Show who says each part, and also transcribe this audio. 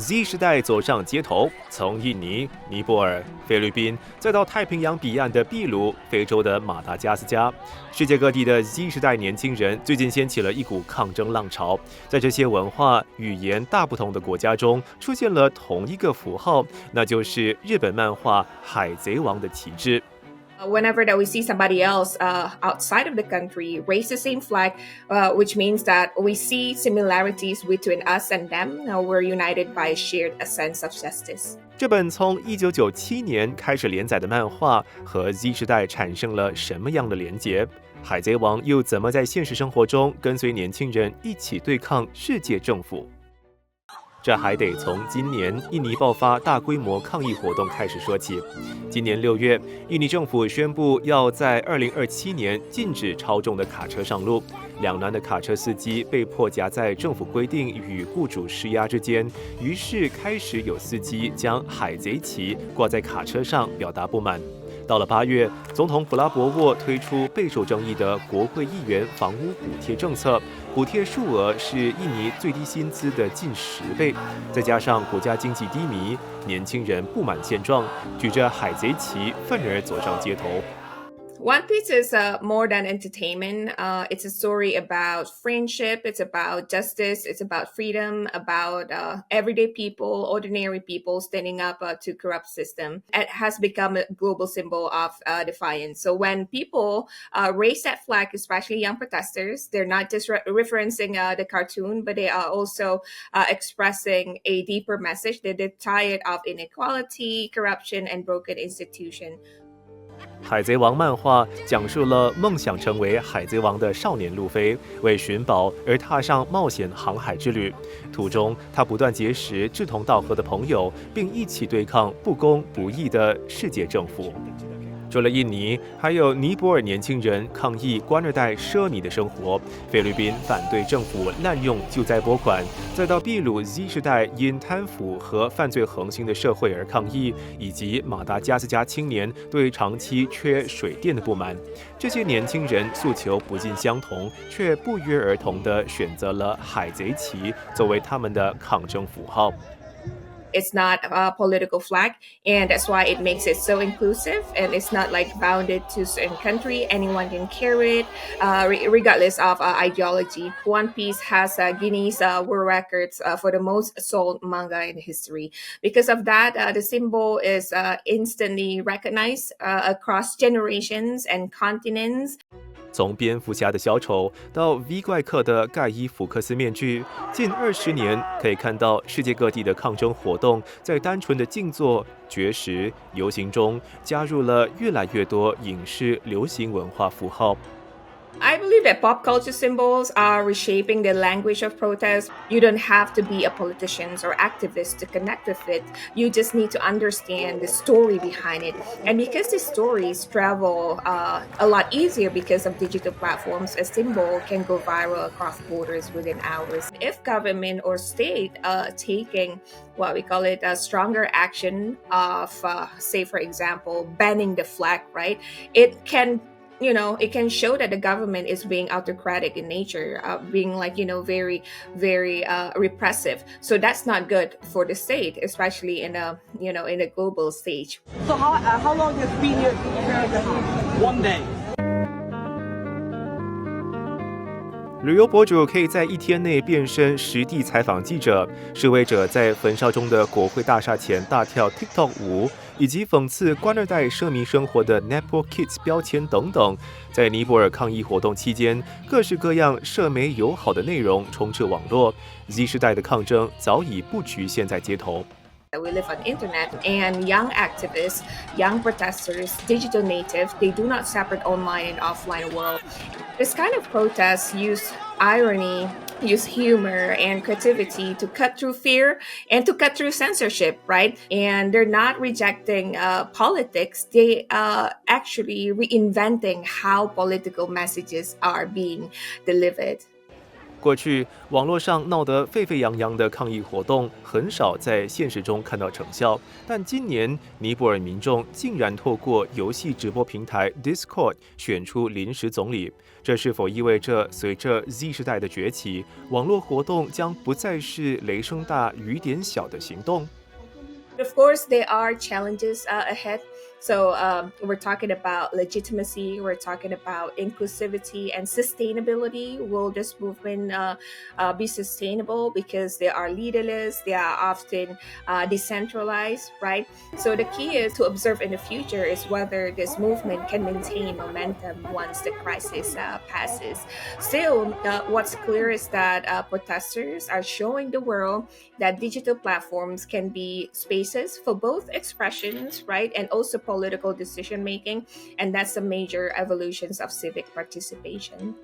Speaker 1: Z 时代走上街头，从印尼、尼泊尔、菲律宾，再到太平洋彼岸的秘鲁、非洲的马达加斯加，世界各地的 Z 时代年轻人最近掀起了一股抗争浪潮。在这些文化、语言大不同的国家中，出现了同一个符号，那就是日本漫画《海贼王》的旗帜。
Speaker 2: Whenever that we see somebody else outside of the country raise the same flag, which means that we see similarities between us and them. We're united by a shared sense of justice.
Speaker 1: 这本从1997年开始连载的漫画和 Z 时代产生了什么样的连结？海贼王又怎么在现实生活中跟随年轻人一起对抗世界政府？这还得从今年印尼爆发大规模抗议活动开始说起。今年6月，印尼政府宣布要在2027年禁止超重的卡车上路，两端的卡车司机被迫夹在政府规定与雇主施压之间，于是开始有司机将海贼旗挂在卡车上表达不满。到了8月，总统普拉博沃推出备受争议的国会议员房屋补贴政策，补贴数额是印尼最低薪资的近10倍。再加上国家经济低迷，年轻人不满现状，举着海贼旗愤而走上街头。
Speaker 2: One Piece is more than entertainment. It's a story about friendship. It's about justice. It's about freedom, about everyday people, ordinary people standing up to corrupt system. It has become a global symbol of defiance. So when people raise that flag, especially young protesters, they're not just referencing the cartoon, but they are also expressing a deeper message that they're tired of inequality, corruption, and broken institutions.
Speaker 1: 海贼王漫画讲述了梦想成为海贼王的少年路飞为寻宝而踏上冒险航海之旅，途中他不断结识志同道合的朋友，并一起对抗不公不义的世界政府。除了印尼，还有尼泊尔年轻人抗议官二代奢靡的生活，菲律宾反对政府滥用救灾拨款，再到秘鲁 Z 时代因贪腐和犯罪横行的社会而抗议，以及马达加斯加青年对长期缺水电的不满。这些年轻人诉求不尽相同，却不约而同地选择了海贼旗作为他们的抗争符号。
Speaker 2: It's not a political flag, and that's why it makes it so inclusive, and it's not like bounded to a certain country. Anyone can carry it, regardless of ideology. One Piece has Guinness World Records for the most sold manga in history. Because of that, the symbol is instantly recognized across generations and continents.
Speaker 1: 从蝙蝠侠的小丑到 V 怪客的盖伊福克斯面具，近20年可以看到世界各地的抗争活动在单纯的静坐、绝食、游行中加入了越来越多影视流行文化符号。
Speaker 2: I believe that pop culture symbols are reshaping the language of protest. You don't have to be a politician or activist to connect with it. You just need to understand the story behind it. And because the stories travel a lot easier because of digital platforms, a symbol can go viral across borders within hours. If government or state taking what we call it a stronger action of, say, for example, banning the flag, right? It can show that the government is being autocratic in nature, being very, very repressive. So that's not good for the state, especially in a global stage.
Speaker 3: So how long has been here at the house? One day.
Speaker 1: 旅游博主可以在1天内变身实地采访记者，示威者在焚烧中的国会大厦前大跳 TikTok 舞，以及讽刺官二代奢靡生活的 Nepo Kids 标签等等。在尼泊尔抗议活动期间，各式各样社媒友好的内容充斥网络。Z 世代的抗争早已不局限在街头。
Speaker 2: We live on the internet, and young activists, young protesters, digital native, they do not separate online and offline world. This kind of protests use irony, use humor and creativity to cut through fear and to cut through censorship, right? And they're not rejecting politics. They are actually reinventing how political messages are being delivered.
Speaker 1: 过去网络上闹得沸沸扬扬的抗议活动，很少在现实中看到成效。但今年，尼泊尔民众竟然透过游戏直播平台 Discord 选出临时总理，这是否意味着随着 Z 世代的崛起，网络活动将不再是雷声大雨点小的行动？
Speaker 2: Of course, there are challenges ahead. So we're talking about legitimacy, we're talking about inclusivity and sustainability. Will this movement be sustainable? Because they are leaderless, they are often decentralized, right? So the key is to observe in the future is whether this movement can maintain momentum once the crisis passes. Still, what's clear is that protesters are showing the world that digital platforms can be spaces for both expressions, right, and also political decision making, and that's the major evolutions of civic participation.